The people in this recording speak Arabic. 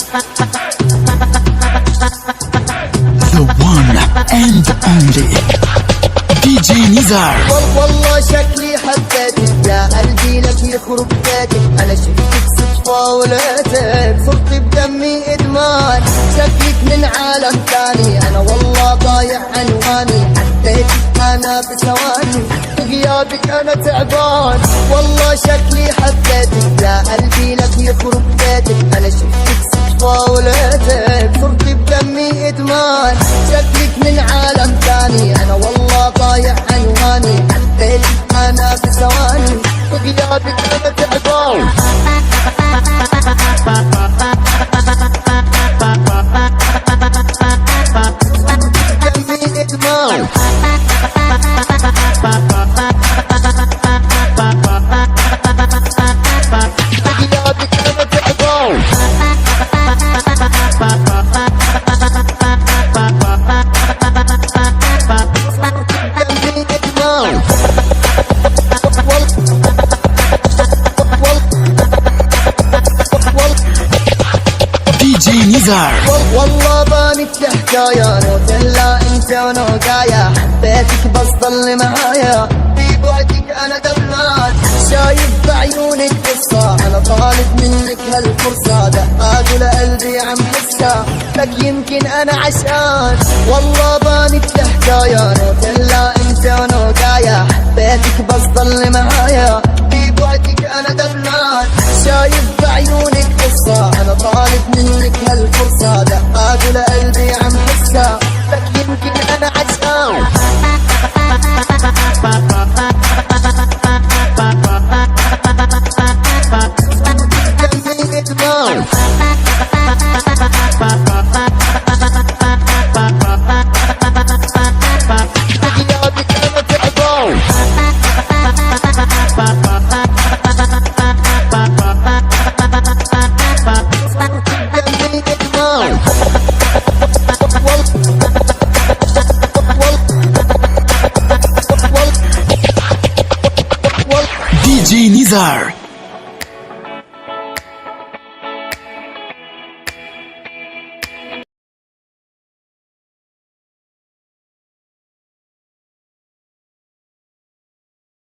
The one and only DJ Nizar. والله شكلي حبيتك يا قلبي لك يخرب بيتك، انا شفتك صدفة ولقيتك صرت بدمي ادمان، شكلك من عالم ثاني، انا والله ضايع عنواني، حبيتك انا بثواني غيابك انا تعبان، والله شكلي حبيتك يا قلبي لك يخرب بيتك، انا شفتك صدفة ولقيتك صرت بدمي ادمان، شكلك من عالم ثاني، انا والله ضايع عنواني، حبيتك انا بثواني غيابك انا تعبان. دمي ادمان غيابك انا تعبان. دمي ادمان DJ Nizar. والله بانت الحكاية نوتيلا انت ونوقايا، حبيتك بس ضل معايا في بعدك انا دمعت، شايف بعيونك قصة انا طالب منك هالفرصة، دقات لقلبي عم حسها لك يمكن انا عشان، والله بانت الحكاية نوتيلا انت ونوقايا، حبيتك بس ضل معايا في بعدك انا دمعت، شايف بعيونك قصة انا طالب منك هالفرصة، دقات لقلبي عم حسها لك يمكن انا عشان. دمي ادمان غيابك انا تعبان. دمي ادمان DJ Nizar.